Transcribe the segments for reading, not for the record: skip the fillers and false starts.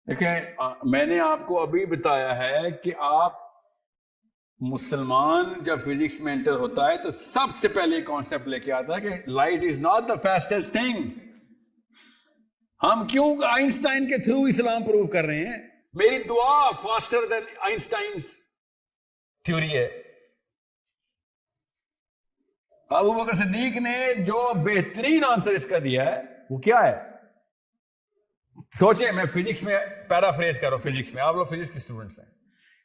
دیکھیں میں نے آپ کو ابھی بتایا ہے کہ آپ مسلمان جب فزکس میں انٹر ہوتا ہے تو سب سے پہلے کانسیپٹ لے کے آتا ہے کہ light is not the fastest thing. ہم کیوں آئنسٹائن کے تھرو اسلام پروو کر رہے ہیں؟ میری دعا فاسٹر دین آئنسٹائنز تھیوری ہے. ابو بکر صدیق نے جو بہترین آنسر اس کا دیا ہے وہ کیا ہے؟ سوچیں، میں فزکس میں پیرافریز کر رہا ہوں، فزکس میں آپ لوگ فزکس کے اسٹوڈنٹس ہیں،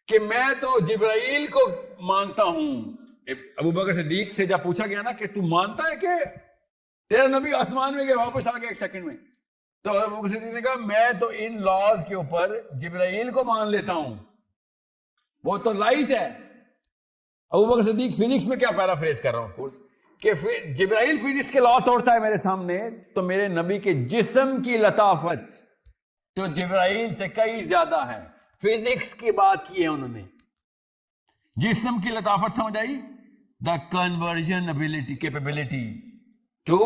کہ میں تو جبرائیل کو مانتا ہوں. ابو بکر صدیق سے جب پوچھا گیا نا کہ تو مانتا ہے کہ تیرا نبی آسمان میں گیا واپس آ گیا ایک سیکنڈ میں، تو ابو بکر صدیق نے کہا میں تو ان لاز کے اوپر جبرائیل کو مان لیتا ہوں، وہ تو لائٹ ہے. ابو بکر صدیق فزکس میں کیا پیرافریز کر رہا ہوں آف کورس، کہ جبرائیل فزکس کے لا توڑتا ہے میرے سامنے، تو میرے نبی کے جسم کی لطافت تو جبرائیل سے کئی زیادہ ہے. فزکس کی بات کی ہے انہوں نے، جسم کی لطافت سمجھ آئی؟ The conversion ability, capability to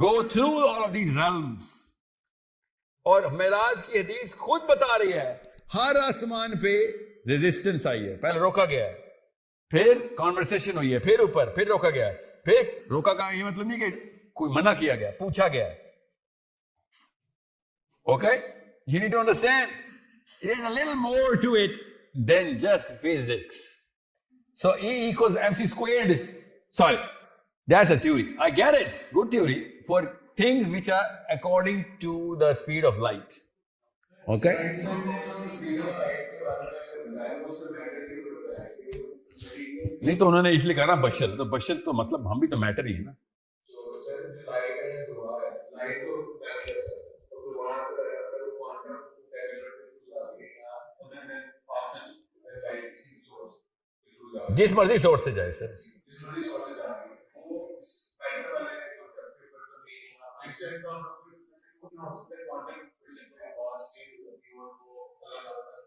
go through all of these realms. اور معراج کی حدیث خود بتا رہی ہے ہر آسمان پہ ریزسٹنس آئی ہے، پہلے روکا گیا ہے، پھر کانورسیشن ہوئی ہے، پھر اوپر، پھر روکا گیا ہے، پھر روکا کا یہ مطلب نہیں کہ کوئی منع کیا گیا، پوچھا گیا ہے. Okay, you need to understand there is a little more to it than just physics. So E equals mc squared. Sorry, that's a theory. I get it. Good theory for things which are according to the speed of light. Okay? نہیں تو انہوں نے اس لیے کہا نا بشر، تو بشر تو مطلب ہم بھی تو میٹر ہی ہے نا. جس مرضی سورس سے جائے سر.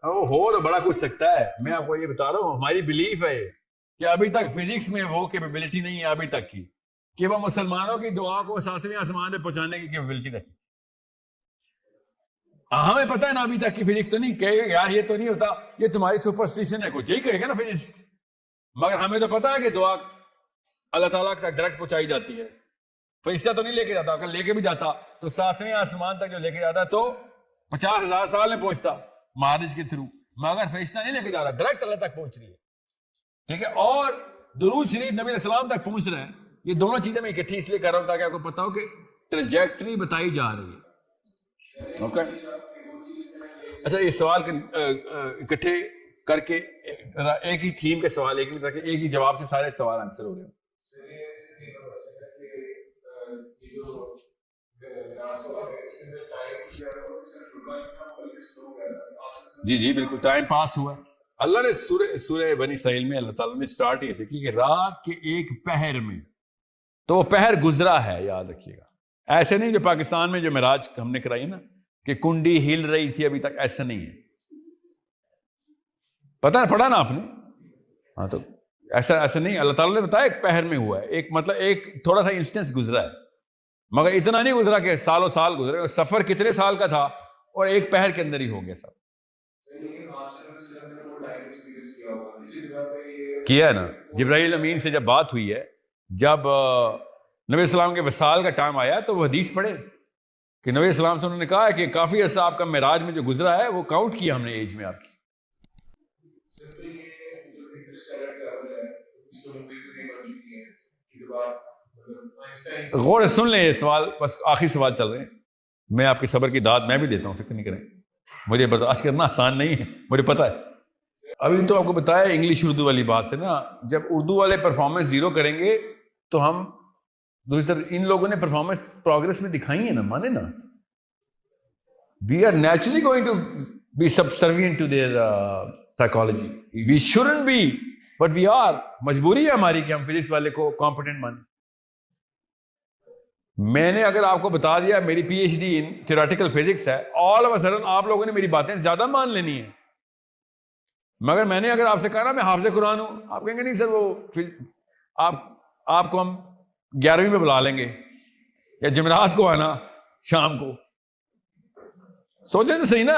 ہو تو بڑا کچھ سکتا ہے، میں آپ کو یہ بتا رہا ہوں ہماری بلیف ہے کہ ابھی تک فزکس میں وہ کیپیبلٹی نہیں ہے ابھی تک کی کہ وہ مسلمانوں کی دعا کو ساتویں آسمان پہ پہنچانے کی کیپیبلٹی رکھے. ہمیں پتہ ہے نا ابھی تک کی فزکس تو نہیں کہے گا یار یہ تو نہیں ہوتا، یہ تمہاری سپرسٹیشن ہے، کچھ یہی کہے گا نا فزکس. مگر ہمیں تو پتا ہے کہ دعا اللہ تعالیٰ کا ڈائریکٹ پہنچائی جاتی ہے. فرشتہ تو نہیں لے کے جاتا، اگر لے کے بھی جاتا تو ساتویں آسمان تک جو لے کے جاتا تو 50,000 سال میں پہنچتا معراج کے تھرو، مگر فرشتہ نہیں لے کے جا رہا، ڈائریکٹ اللہ تک پہنچ رہی ہے. ٹھیک ہے، اور درود شریف نبی علیہ السلام تک پہنچ رہا ہے. یہ دونوں چیزیں میں اکٹھی اس لیے کر رہا ہوں تاکہ آپ کو پتا ہو کہ ٹریجیکٹری بتائی جا رہی ہے. اوکے، اچھا یہ سوال اکٹھے کر کے ایک ہی تھیم کے سوال ایک ہی جواب سے سارے سوال آنسر ہو گئے. جی جی بالکل، ٹائم پاس ہوا. اللہ نے سورہ بنی اسرائیل میں اللہ تعالیٰ نے سٹارٹ یہ سے کی کہ رات کے ایک پہر میں، تو وہ پہر گزرا ہے، یاد رکھیے گا. ایسے نہیں جو پاکستان میں جو معراج ہم نے کرائی نا کہ کنڈی ہل رہی تھی ابھی تک، ایسا نہیں ہے. پتہ ہے پڑھا نا آپ نے؟ ہاں تو ایسا نہیں، اللہ تعالیٰ نے بتایا ایک پہر میں ہوا ہے، ایک مطلب ایک تھوڑا سا انسٹنس گزرا ہے، مگر اتنا نہیں گزرا کہ سالوں سال گزرے. سفر کتنے سال کا تھا اور ایک پہر کے اندر ہی ہو گیا سب. کیا ہے نا، جبرائیل امین سے جب بات ہوئی ہے، جب نبی السلام کے وصال کا ٹائم آیا تو وہ حدیث پڑھے کہ نبی السلام سے انہوں نے کہا ہے کہ کافی عرصہ آپ کا معراج میں جو گزرا ہے وہ کاؤنٹ کیا ہم نے ایج میں آپ کی. غور سے سن لیں یہ سوال، بس آخری سوال چل رہے ہیں. میں آپ کے صبر کی داد میں بھی دیتا ہوں، فکر نہیں کریں، مجھے برداشت کرنا آسان نہیں ہے، مجھے پتا ہے. ابھی تو آپ کو بتایا انگلش اردو والی بات سے نا، جب اردو والے پرفارمنس زیرو کریں گے تو ہم دوسری طرف ان لوگوں نے پرفارمنس پروگرس میں دکھائی ہے نا، مانے نا. We are naturally going to be subservient to their psychology. We shouldn't be but we are. مجبوری ہے ہماری کہ ہم فزکس والے کو کمپیٹنٹ مانیں. میں نے اگر آپ کو بتا دیا میری پی ایچ ڈی ان تھیوریٹیکل فزکس ہے، آل آف اے سڈن آپ لوگوں نے میری باتیں زیادہ مان لینی ہے. مگر میں نے اگر آپ سے کہا نا میں حافظ قرآن ہوں، آپ کہیں گے نہیں سر وہ آپ کو ہم 11ویں میں بلا لیں گے یا جمعرات کو آنا شام کو. سوچیں تو صحیح نا،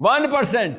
1%,